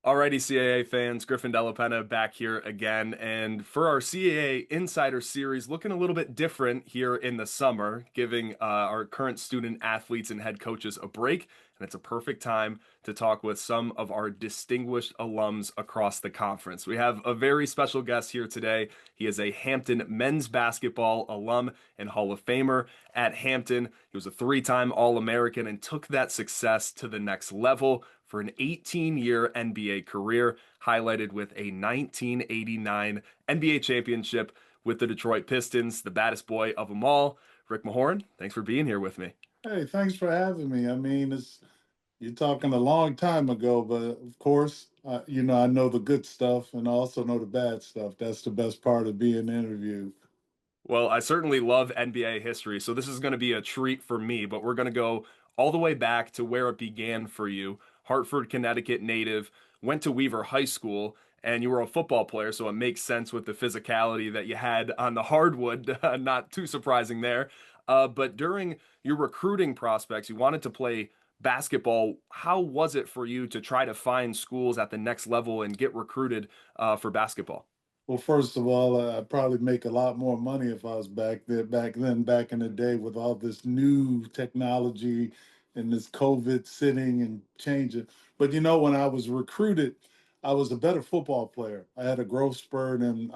Alrighty, CAA fans, Griffin Della Penna back here again. And for our CAA Insider series, looking a little bit different here in the summer, giving our current student athletes and head coaches a break. And it's a perfect time to talk with some of our distinguished alums across the conference. We have a very special guest here today. He is a Hampton men's basketball alum and Hall of Famer at Hampton. He was a three-time All-American and took that success to the next level for an 18-year NBA career, highlighted with a 1989 NBA championship with the Detroit Pistons, the baddest boy of them all. Rick Mahorn, thanks for being here with me. Hey, thanks for having me. I mean, it's you're talking a long time ago, but of course, I know the good stuff and I also know the bad stuff. That's the best part of being interviewed. Well, I certainly love NBA history, so this is going to be a treat for me, but we're going to go all the way back to where it began for you. Hartford, Connecticut native, went to Weaver High School, and you were a football player, so it makes sense with the physicality that you had on the hardwood. Not too surprising there. But during your recruiting prospects, you wanted to play basketball. How was it for you to try to find schools at the next level and get recruited for basketball? Well, first of all, I'd probably make a lot more money if I was back in the day with all this new technology and this COVID sitting and changing. But when I was recruited, I was a better football player. I had a growth spurt and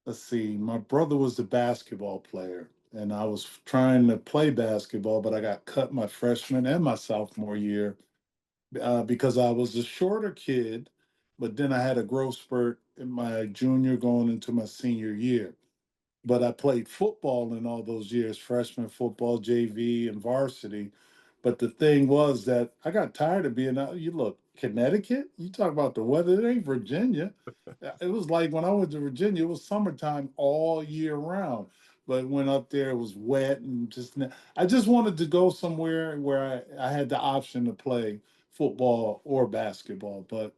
let's see, my brother was the basketball player, and I was trying to play basketball, but I got cut my freshman and my sophomore year because I was a shorter kid. But then I had a growth spurt in my junior going into my senior year. But I played football in all those years, freshman football, JV, and varsity. But the thing was that I got tired of being out. You look, Connecticut, you talk about the weather, it ain't Virginia. It was like when I went to Virginia, it was summertime all year round. But went up there, it was wet and I just wanted to go somewhere where I had the option to play football or basketball. But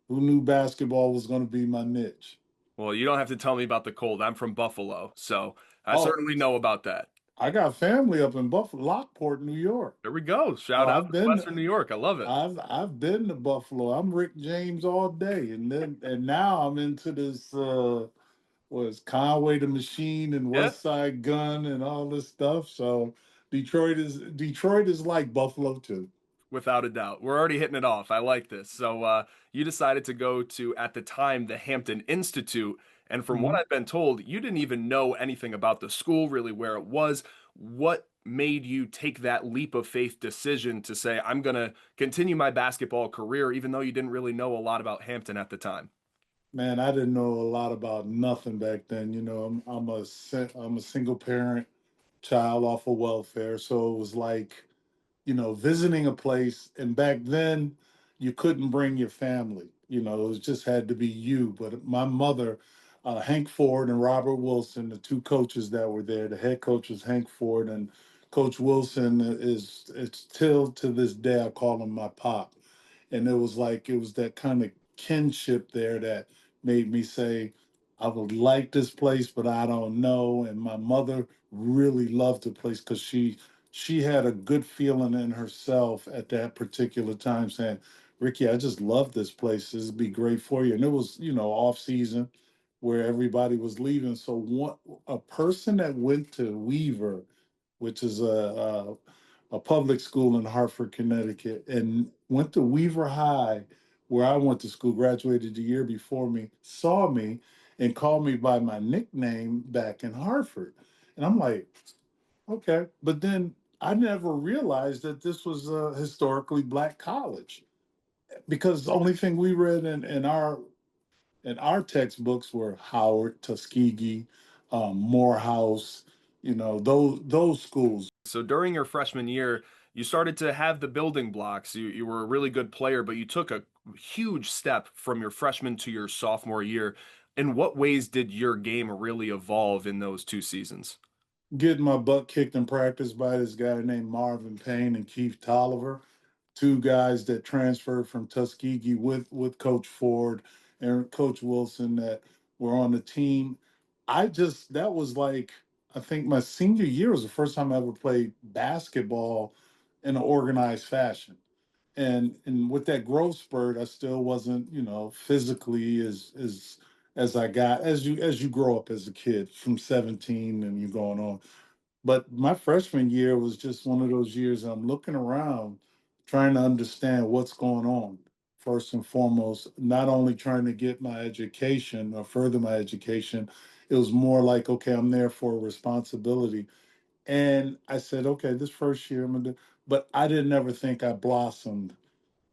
who knew basketball was going to be my niche? Well, you don't have to tell me about the cold. I'm from Buffalo, so I Oh, certainly know about that. I got family up in Buffalo, Lockport, New York. There we go. Shout Oh, out to Western New York. I love it. I've been to Buffalo. I'm Rick James all day, and now I'm into this was Conway the Machine and Yeah, West Side Gun and all this stuff. So Detroit is like Buffalo too. without a doubt. We're already hitting it off. I like this. So, you decided to go to, at the time, the Hampton Institute. And from what Mhm. I've been told, you didn't even know anything about the school, really where it was. What made you take that leap of faith decision to say, I'm going to continue my basketball career, even though you didn't really know a lot about Hampton at the time? Man, I didn't know a lot about nothing back then. I'm a single parent child off of welfare, so it was like visiting a place. And back then, you couldn't bring your family. It was just had to be you. But my mother, Hank Ford and Robert Wilson, the two coaches that were there, the head coach was Hank Ford, and Coach Wilson is it's till to this day I call him my pop. And it was that kind of kinship there that made me say, I would like this place, but I don't know. And my mother really loved the place because she had a good feeling in herself at that particular time, saying, Ricky, I just love this place. This would be great for you. And it was, off season where everybody was leaving. So a person that went to Weaver, which is a public school in Hartford, Connecticut, and went to Weaver High, where I went to school, graduated the year before me, saw me and called me by my nickname back in Hartford. And I'm like, okay. But then I never realized that this was a historically black college because the only thing we read in our textbooks were Howard, Tuskegee, Morehouse, those schools. So during your freshman year, you started to have the building blocks. You were a really good player, but you took a huge step from your freshman to your sophomore year. In what ways did your game really evolve in those two seasons? Getting my butt kicked in practice by this guy named Marvin Payne and Keith Tolliver, two guys that transferred from Tuskegee with Coach Ford and Coach Wilson that were on the team. That was like, I think my senior year was the first time I ever played basketball in an organized fashion. And with that growth spurt, I still wasn't, physically as I got as you grow up as a kid from 17 and you're going on. But my freshman year was just one of those years I'm looking around, trying to understand what's going on. First and foremost, not only trying to get my education or further my education, it was more like, okay, I'm there for a responsibility. And I said, okay, this first year I'm gonna do, but I didn't ever think I blossomed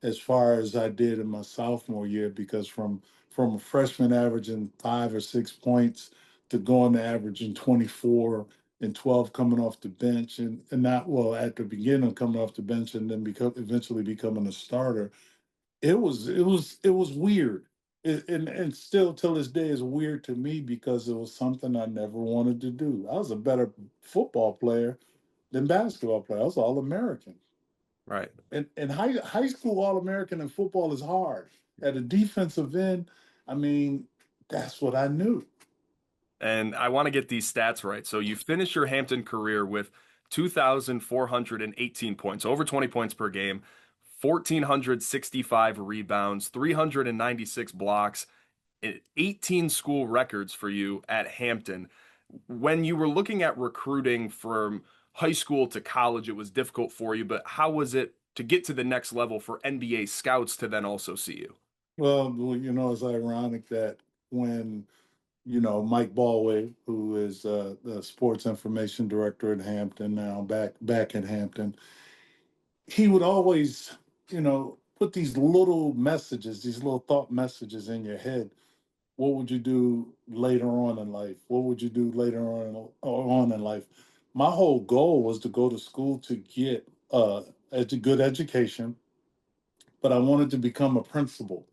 as far as I did in my sophomore year, because from a freshman averaging 5 or 6 points to going to averaging 24 and 12 coming off the bench, and not, well, at the beginning coming off the bench and then eventually becoming a starter. It was weird. And still till this day is weird to me because it was something I never wanted to do. I was a better football player than basketball player. I was all American. Right. And high school All American in football is hard. At a defensive end, I mean, that's what I knew. And I want to get these stats right. So you finished your Hampton career with 2,418 points, over 20 points per game, 1,465 rebounds, 396 blocks, 18 school records for you at Hampton. When you were looking at recruiting from high school to college, it was difficult for you, but how was it to get to the next level for NBA scouts to then also see you? Well, it's ironic that when Mike Ballway, who is the sports information director at Hampton now, back at Hampton, he would always, put these little messages, these little thought messages in your head. What would you do later on in life? What would you do later on in life? My whole goal was to go to school to get a good education, but I wanted to become a principal.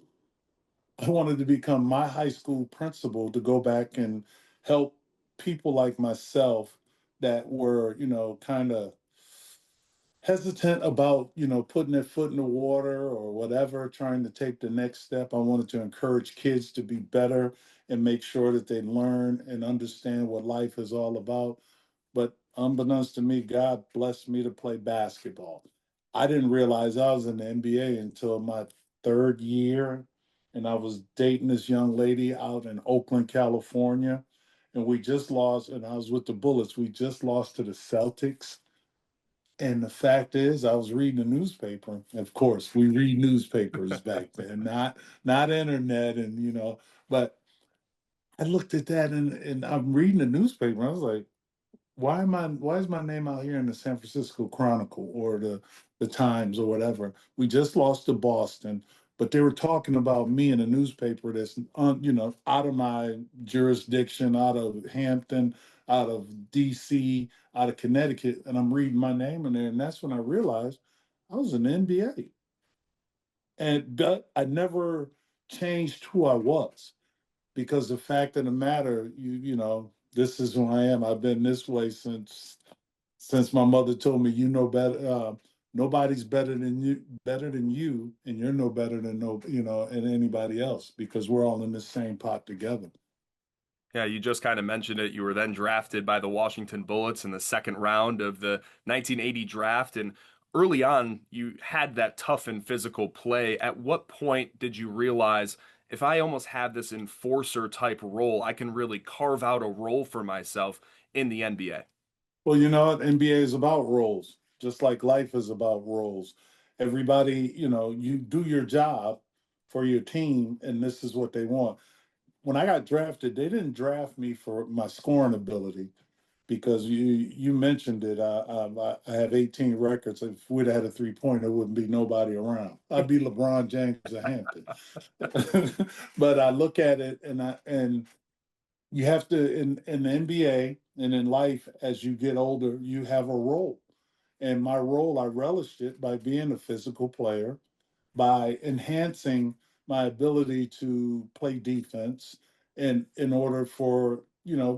I wanted to become my high school principal to go back and help people like myself that were, kind of hesitant about, putting their foot in the water or whatever, trying to take the next step. I wanted to encourage kids to be better and make sure that they learn and understand what life is all about. But unbeknownst to me, God blessed me to play basketball. I didn't realize I was in the NBA until my third year, and I was dating this young lady out in Oakland, California, and we just lost. And I was with the Bullets. We just lost to the Celtics. And the fact is, I was reading a newspaper. Of course, we read newspapers back then, not internet, and But I looked at that, and I'm reading the newspaper. And I was like, why is my name out here in the San Francisco Chronicle or the Times or whatever? We just lost to Boston, but they were talking about me in a newspaper that's out of my jurisdiction, out of Hampton, out of DC, out of Connecticut, and I'm reading my name in there, and that's when I realized I was in the NBA, but I never changed who I was, because the fact of the matter, this is who I am. I've been this way since my mother told me, better. Nobody's better than you, and you're no better than and anybody else, because we're all in the same pot together. Yeah, you just kind of mentioned it. You were then drafted by the Washington Bullets in the second round of the 1980 draft. And early on, you had that tough and physical play. At what point did you realize if I almost have this enforcer type role, I can really carve out a role for myself in the NBA? Well, you know what? NBA is about roles, just like life is about roles. Everybody, you do your job for your team, and this is what they want. When I got drafted, they didn't draft me for my scoring ability, because you mentioned it. I have 18 records. If we'd had a 3-pointer, there wouldn't be nobody around. I'd be LeBron James of Hampton. But I look at it, and you have to, in the NBA and in life, as you get older, you have a role. And my role, I relished it by being a physical player, by enhancing my ability to play defense, and in order for,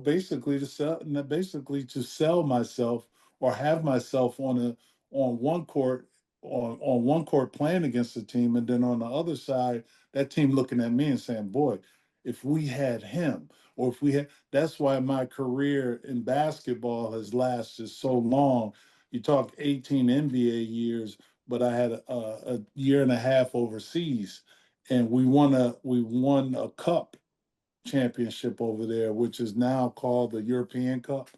basically to sell myself, or have myself on one court, on one court playing against the team, and then on the other side, that team looking at me and saying, boy, if we had him, or if we had. That's why my career in basketball has lasted so long. You talk 18 NBA years, but I had a year and a half overseas, and we won a cup championship over there, which is now called the European Cup.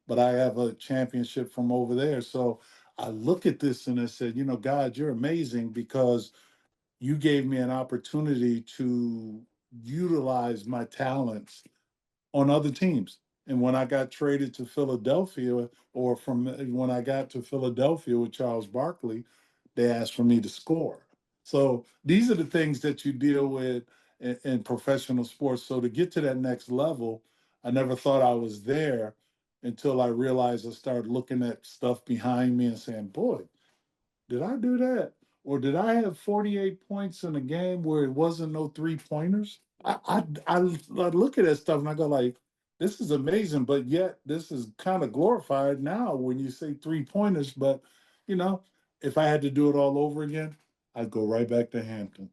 But I have a championship from over there. So I look at this and I said, God, you're amazing because you gave me an opportunity to utilize my talents on other teams. And when I got traded to Philadelphia, or from when I got to Philadelphia with Charles Barkley, they asked for me to score. So these are the things that you deal with in professional sports. So to get to that next level, I never thought I was there until I realized I started looking at stuff behind me and saying, boy, did I do that? Or did I have 48 points in a game where it wasn't no three pointers? I look at that stuff and I go like, this is amazing, but yet this is kind of glorified now when you say three pointers. But you know, if I had to do it all over again, I'd go right back to Hampton.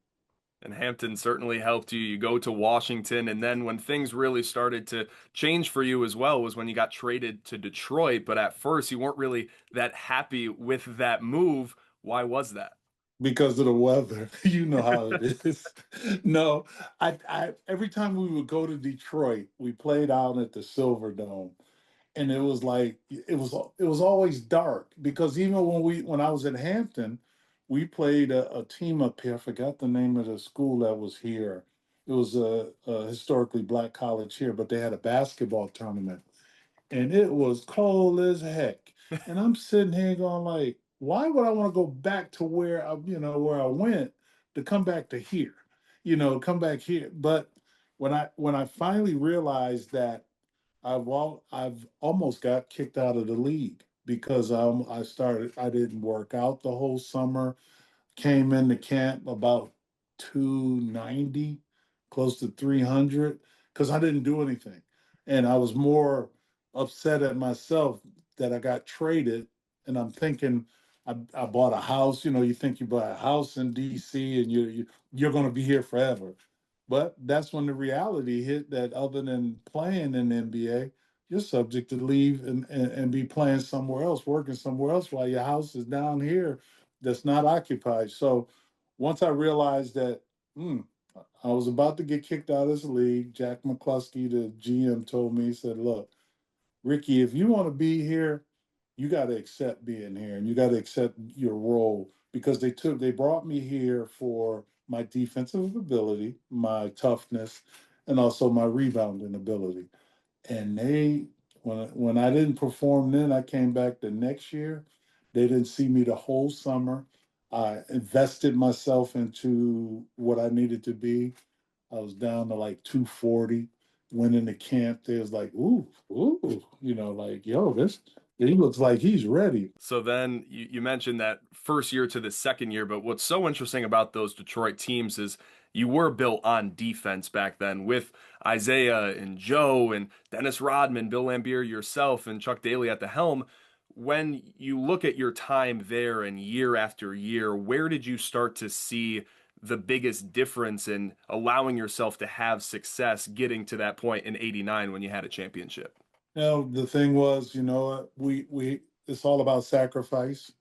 And Hampton certainly helped you. You go to Washington, and then when things really started to change for you as well was when you got traded to Detroit. But at first, you weren't really that happy with that move. Why was that? Because of the weather. You know how it is. No, I every time we would go to Detroit, we played out at the Silver Dome, and it was like it was always dark because even when I was at Hampton, we played a team up here. I forgot the name of the school that was here. It was a historically black college here, but they had a basketball tournament, and it was cold as heck. And I'm sitting here going like, why would I want to go back to where I went to come back to here, come back here. But when I finally realized that I've almost got kicked out of the league because I didn't work out the whole summer. Came into camp about 290, close to 300, because I didn't do anything. And I was more upset at myself that I got traded. And I'm thinking, I bought a house. You think you buy a house in DC and you're going to be here forever. But that's when the reality hit that other than playing in the NBA, you're subject to leave and be playing somewhere else, working somewhere else while your house is down here that's not occupied. So once I realized that I was about to get kicked out of this league, Jack McCluskey, the GM, told me, he said, look, Ricky, if you want to be here, you got to accept being here and you got to accept your role because they brought me here for my defensive ability, my toughness, and also my rebounding ability. And when I didn't perform then, I came back the next year. They didn't see me the whole summer. I invested myself into what I needed to be. I was down to like 240. Went into camp. They was like, ooh, ooh, like, yo, this he looks like he's ready. So then you mentioned that first year to the second year, but what's so interesting about those Detroit teams is you were built on defense back then with Isaiah and Joe and Dennis Rodman, Bill Laimbeer, yourself, and Chuck Daly at the helm. When you look at your time there and year after year, where did you start to see the biggest difference in allowing yourself to have success getting to that point in '89 when you had a championship? The thing was, we it's all about sacrifice.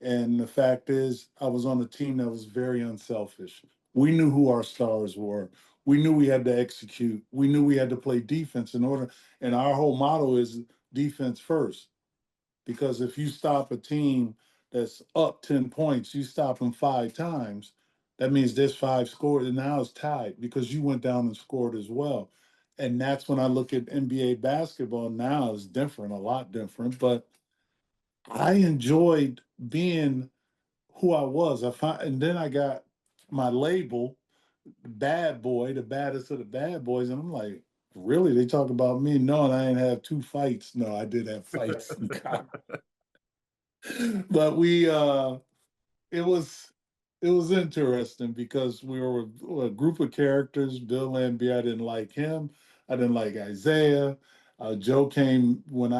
And the fact is, I was on a team that was very unselfish. We knew who our stars were. We knew we had to execute. We knew we had to play defense in order. And our whole motto is defense first. Because if you stop a team that's up 10 points, you stop them five times, that means there's five scored, and now it's tied because you went down and scored as well. And that's when I look at NBA basketball now is different, a lot different. But I enjoyed being who I was. And then I got my label, bad boy, the baddest of the bad boys. And I'm like, really? They talk about me? No, and I didn't have two fights. No, I did have fights in college. But it was it was interesting because we were a group of characters. Bill Laimbeer, I didn't like him. I didn't like Isaiah. Joe came when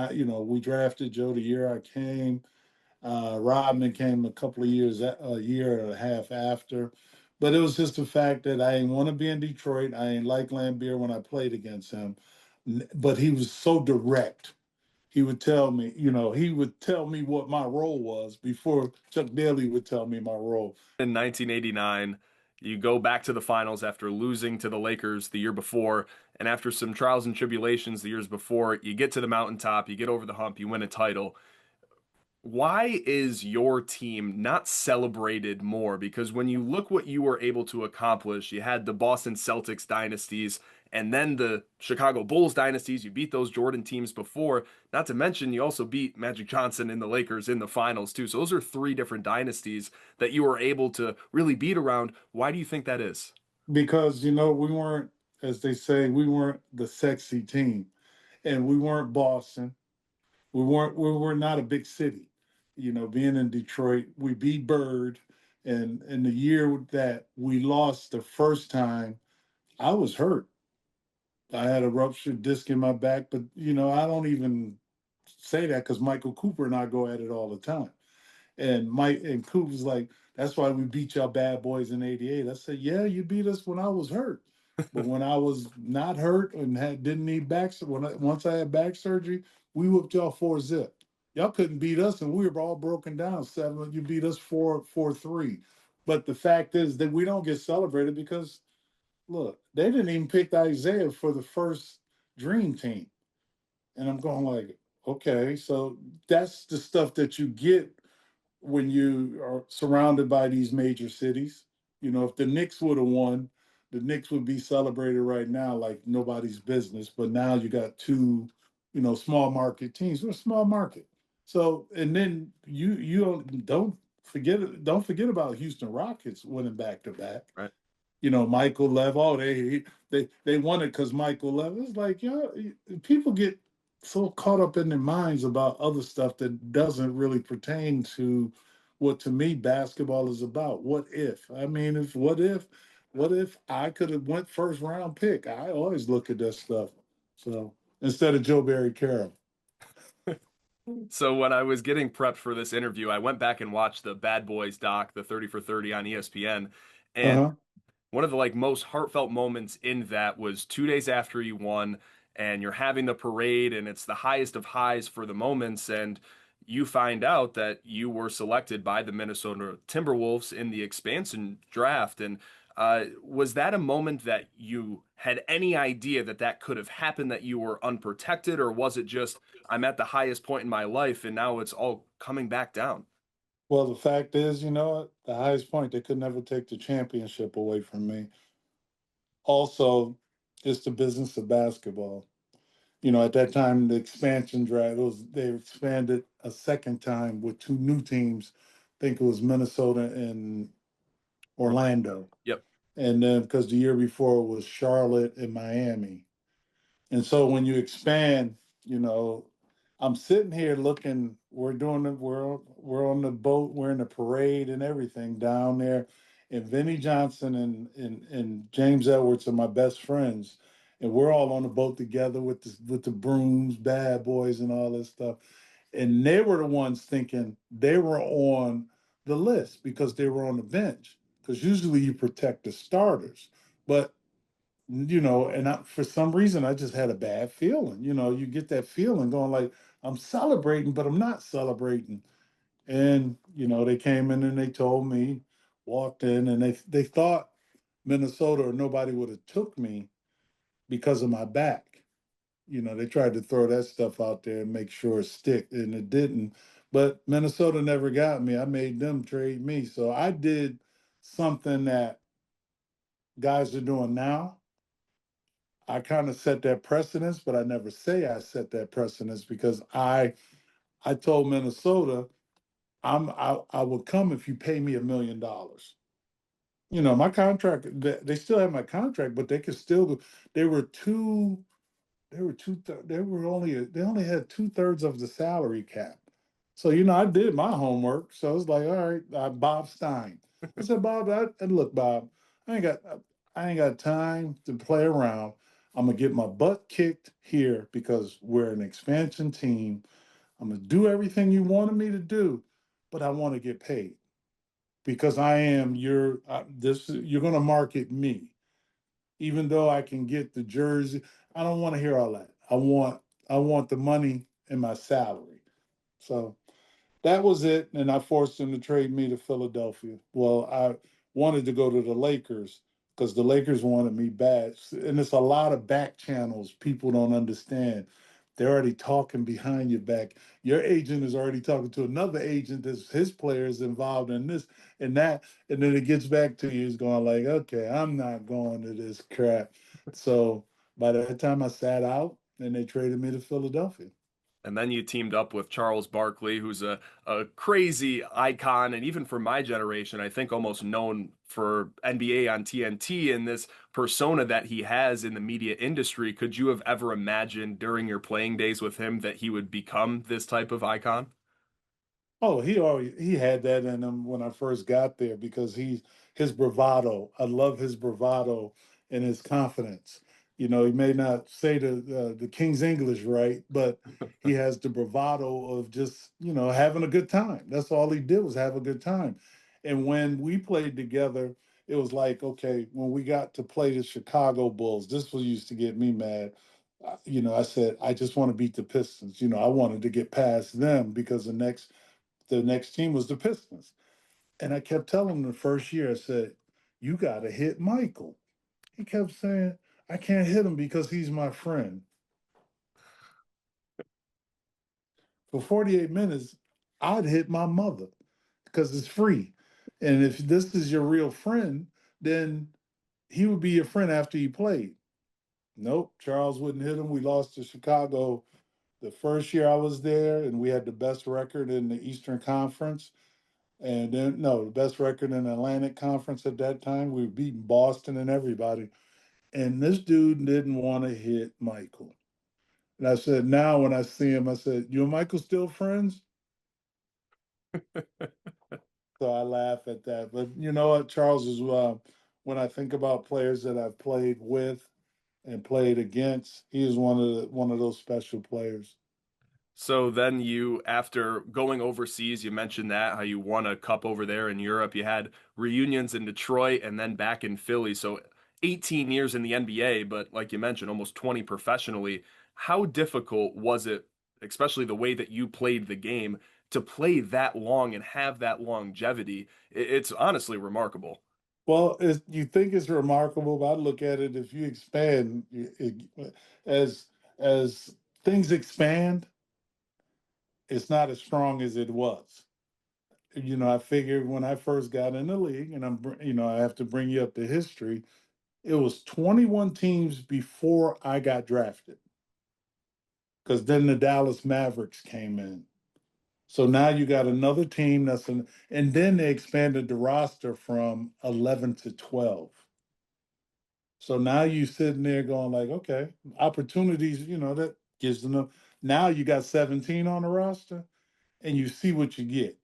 we drafted Joe the year I came. Rodman came a couple of years, a year and a half after. But it was just the fact that I didn't want to be in Detroit. I didn't like Lambeer when I played against him. But he was so direct. he would tell me, he would tell me what my role was before Chuck Daly would tell me my role. In 1989, you go back to the finals after losing to the Lakers the year before, and after some trials and tribulations the years before, you get to the mountaintop, you get over the hump, you win a title. Why is your team not celebrated more? Because when you look what you were able to accomplish, you had the Boston Celtics dynasties and then the Chicago Bulls dynasties. You beat those Jordan teams before. Not to mention, you also beat Magic Johnson and the Lakers in the finals, too. So those are three different dynasties that you were able to really beat around. Why do you think that is? Because, we weren't, as they say, we weren't the sexy team. And we weren't Boston. We were not a big city. Being in Detroit, we beat Bird. And in the year that we lost the first time, I was hurt. I had a ruptured disc in my back, but I don't even say that because Michael Cooper and I go at it all the time. And Mike and Coop was like, that's why we beat y'all bad boys in '88. I said, yeah, you beat us when I was hurt. But when I was not hurt and didn't need once I had back surgery, we whooped y'all 4-0. Y'all couldn't beat us, and we were all broken down 7. You beat us 4-3. But the fact is that we don't get celebrated because look, they didn't even pick Isaiah for the first dream team. And I'm going like, okay, so that's the stuff that you get when you are surrounded by these major cities. If the Knicks would have won, the Knicks would be celebrated right now like nobody's business. But now you got two, small market teams. We're a small market. So and then you don't forget about Houston Rockets winning back to back. Right. Michael Lev. Oh, they won it because Michael Lev. It's like, people get so caught up in their minds about other stuff that doesn't really pertain to what to me basketball is about. What if? I mean, what if I could have went first round pick? I always look at that stuff. So instead of Joe Barry Carroll. So when I was getting prepped for this interview, I went back and watched the Bad Boys doc, the 30 for 30 on ESPN. And Uh-huh. one of the most heartfelt moments in that was 2 days after you won and you're having the parade and it's the highest of highs for the moments and you find out that you were selected by the Minnesota Timberwolves in the expansion draft. And was that a moment that you had any idea that that could have happened, that you were unprotected, or was it just I'm at the highest point in my life and now it's all coming back down? Well, the fact is, the highest point, they could never take the championship away from me. Also, it's the business of basketball. At that time, the expansion draft they expanded a second time with two new teams. I think it was Minnesota and Orlando. Orlando. Yep. And then because the year before it was Charlotte and Miami. And so when you expand, you know, I'm sitting here looking, we're on the boat, we're in the parade and everything down there. And Vinnie Johnson and James Edwards are my best friends. And we're all on the boat together with the brooms, bad boys, and all this stuff. And they were the ones thinking they were on the list because they were on the bench. Because usually you protect the starters. But and for some reason, I just had a bad feeling. You get that feeling going like, I'm celebrating, but I'm not celebrating. And, they came in and they told me, walked in, and they thought Minnesota or nobody would have took me because of my back. They tried to throw that stuff out there and make sure it stick, and it didn't. But Minnesota never got me. I made them trade me. So I did something that guys are doing now. I kind of set that precedence, but I never say I set that precedence because I told Minnesota I would come if you pay me $1 million. My contract, they still have my contract, but they could still they were two they only had 2/3 of the salary cap. So I did my homework. So I was like, all right, Bob Stein. I said, Bob, and look, Bob, I ain't got I ain't got time to play around. I'm gonna get my butt kicked here because we're an expansion team. I'm gonna do everything you wanted me to do, but I want to get paid because I am you're gonna market me even though I can get the jersey. I don't want to hear all that. I want the money in my salary. So that was it. And I forced him to trade me to Philadelphia. Well, I wanted to go to the Lakers because the Lakers wanted me bad. And it's a lot of back channels people don't understand. They're already talking behind your back. Your agent is already talking to another agent that's his players involved in this and that. And then it gets back to you, it's going like, okay, I'm not going to this crap. So by that time I sat out and they traded me to Philadelphia. And then you teamed up with Charles Barkley, who's a crazy icon. And even for my generation, I think almost known for NBA on TNT and this persona that he has in the media industry. Could you have ever imagined during your playing days with him that he would become this type of icon? Oh, he had that in him when I first got there because his bravado. I love his bravado and his confidence. You know, he may not say the King's English right, but he has the bravado of just having a good time. That's all he did was have a good time. And when we played together, it was like okay, when we got to play the Chicago Bulls, this was used to get me mad. I said I just want to beat the Pistons. I wanted to get past them because the next team was the Pistons. And I kept telling him the first year, I said, you got to hit Michael. He kept saying, I can't hit him because he's my friend. For 48 minutes, I'd hit my mother because it's free. And if this is your real friend, then he would be your friend after you played. Nope, Charles wouldn't hit him. We lost to Chicago the first year I was there, and we had the best record in the Eastern Conference. And then, no, the best record in the Atlantic Conference at that time. We were beating Boston and everybody. And this dude didn't want to hit Michael. And I said, now when I see him, I said, you and Michael still friends? So I laugh at that. But you know what, Charles is when I think about players that I've played with and played against, he is one of those special players. So then you, after going overseas, you mentioned that how you won a cup over there in Europe. You had reunions in Detroit and then back in Philly. So 18 years in the NBA, but like you mentioned, almost 20 professionally. How difficult was it, especially the way that you played the game, to play that long and have that longevity? It's honestly remarkable. Well, you think it's remarkable, but I look at it if you expand as as things expand, it's not as strong as it was. I figured when I first got in the league, and I have to bring you up to history. It was 21 teams before I got drafted, because then the Dallas Mavericks came in. So now you got another team and then they expanded the roster from 11 to 12. So now you sitting there going like, okay, opportunities, that gives them. Now you got 17 on the roster, and you see what you get.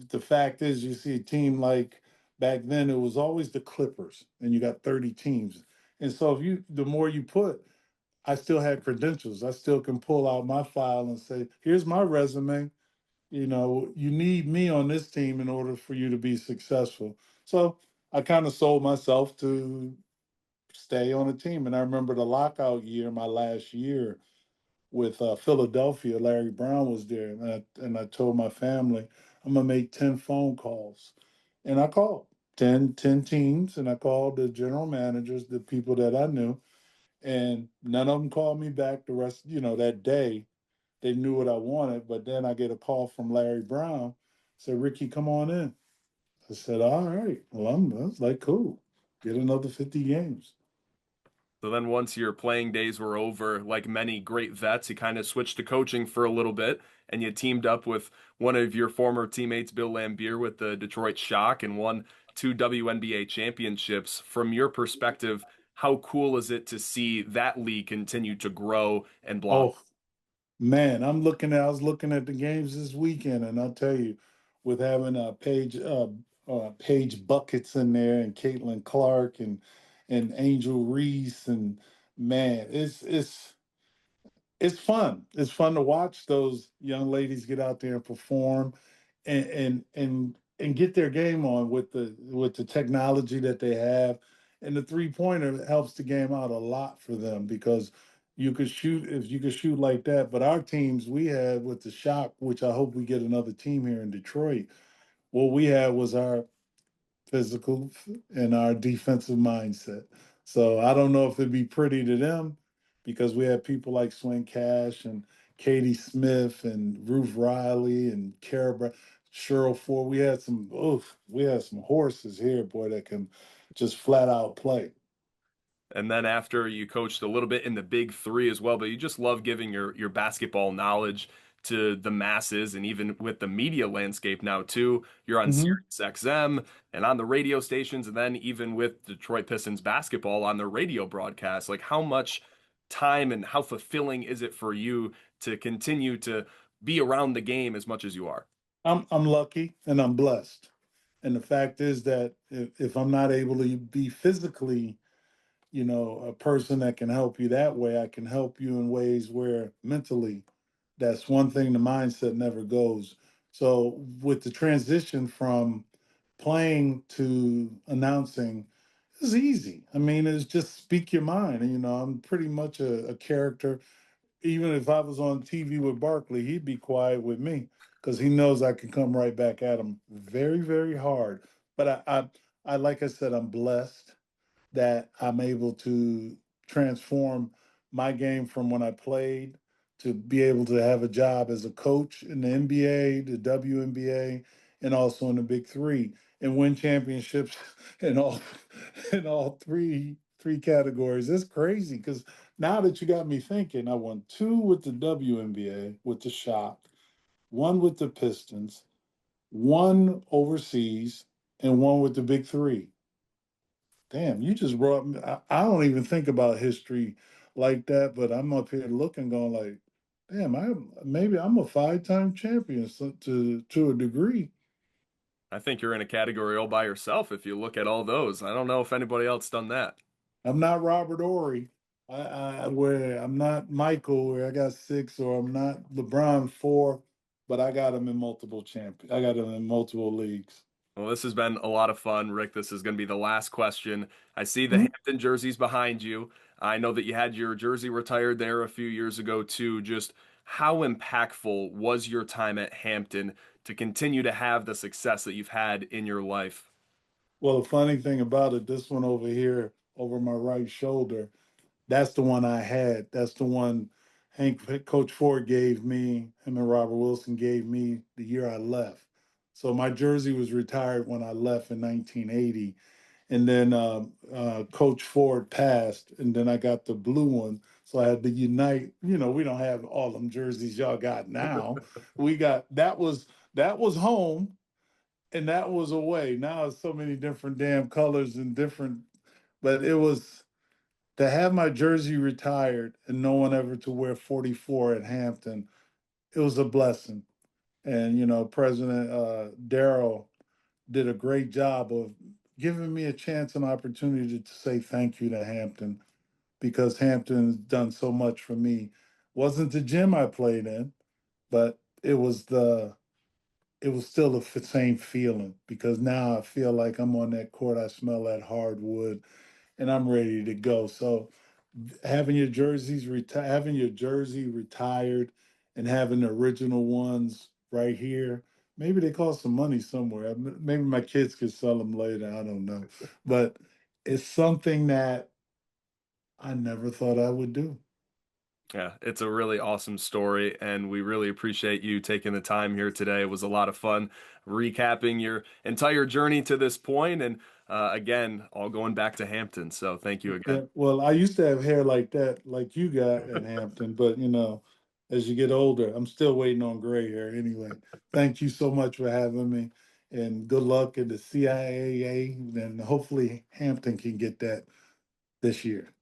The fact is, you see a team like back then, it was always the Clippers, and you got 30 teams. And so the more you put, I still had credentials. I still can pull out my file and say, here's my resume. You need me on this team in order for you to be successful. So I kind of sold myself to stay on a team. And I remember the lockout year, my last year with Philadelphia, Larry Brown was there. And I told my family, I'm going to make 10 phone calls. And I called 10 teams, and I called the general managers, the people that I knew. And none of them called me back the rest, that day. They knew what I wanted. But then I get a call from Larry Brown, said, Ricky, come on in. I said, all right. Well, I was like, cool. Get another 50 games. So then once your playing days were over, like many great vets, you kind of switched to coaching for a little bit and you teamed up with one of your former teammates, Bill Laimbeer, with the Detroit Shock and won two WNBA championships. From your perspective, how cool is it to see that league continue to grow and blossom? Oh, man, I was looking at the games this weekend, and I'll tell you, with having Paige Buckets in there, and Caitlin Clark, and Angel Reese, and man, it's fun. It's fun to watch those young ladies get out there and perform, and get their game on with the technology that they have, and the 3-pointer helps the game out a lot for them because you could shoot if you could shoot like that. But our teams we had with the Shock, which I hope we get another team here in Detroit. What we had was our physical and our defensive mindset. So I don't know if it'd be pretty to them because we had people like Swing Cash and Katie Smith and Ruth Riley and Cheryl Ford. We had some horses here, boy, that can just flat out play. And then after you coached a little bit in the big three as well, but you just love giving your basketball knowledge to the masses and even with the media landscape now too. You're on Hmm. Sirius XM and on the radio stations, and then even with Detroit Pistons basketball on their radio broadcast. Like how much time and how fulfilling is it for you to continue to be around the game as much as you are? I'm lucky and I'm blessed. And the fact is that if I'm not able to be physically, a person that can help you that way, I can help you in ways where mentally, that's one thing the mindset never goes. So with the transition from playing to announcing, it's easy. I mean, it's just speak your mind. I'm pretty much a character. Even if I was on TV with Barkley, he'd be quiet with me because he knows I can come right back at him very, very hard. But like I said, I'm blessed that I'm able to transform my game from when I played to be able to have a job as a coach in the NBA, the WNBA, and also in the Big Three, and win championships in all in all three categories. It's crazy because now that you got me thinking, I won two with the WNBA with the Shock, one with the Pistons, one overseas, and one with the Big Three. Damn, you just brought me. I don't even think about history like that, but I'm up here looking, going like, damn, maybe I'm a five-time champion to a degree. I think you're in a category all by yourself if you look at all those. I don't know if anybody else done that. I'm not Robert Ory. Where I'm not Michael, where I got six, or I'm not LeBron four, but I got him in multiple champion. I got him in multiple leagues. Well, this has been a lot of fun, Rick. This is going to be the last question. I see the Mhm. Hampton jerseys behind you. I know that you had your jersey retired there a few years ago, too. Just how impactful was your time at Hampton to continue to have the success that you've had in your life? Well, the funny thing about it, this one over here, over my right shoulder, that's the one I had. That's the one Coach Ford gave me, him and Robert Wilson gave me the year I left. So my jersey was retired when I left in 1980. And then Coach Ford passed, and then I got the blue one. So I had to unite. We don't have all them jerseys y'all got now. We got that was home, and that was away. Now it's so many different damn colors and different. But it was to have my jersey retired and no one ever to wear 44 at Hampton, it was a blessing. And President Darrell did a great job of giving me a chance and opportunity to say thank you to Hampton because Hampton's done so much for me. Wasn't the gym I played in, but it was still the same feeling because now I feel like I'm on that court. I smell that hardwood and I'm ready to go. So having your jersey retired and having the original ones right here, maybe they cost some money somewhere. Maybe my kids could sell them later. I don't know, but it's something that I never thought I would do. Yeah, it's a really awesome story, and we really appreciate you taking the time here today. It was a lot of fun recapping your entire journey to this point, and again, all going back to Hampton. So thank you again. Yeah, well, I used to have hair like that, like you got at Hampton, but as you get older, I'm still waiting on gray hair anyway. Thank you so much for having me, and good luck in the CIAA, and hopefully Hampton can get that this year.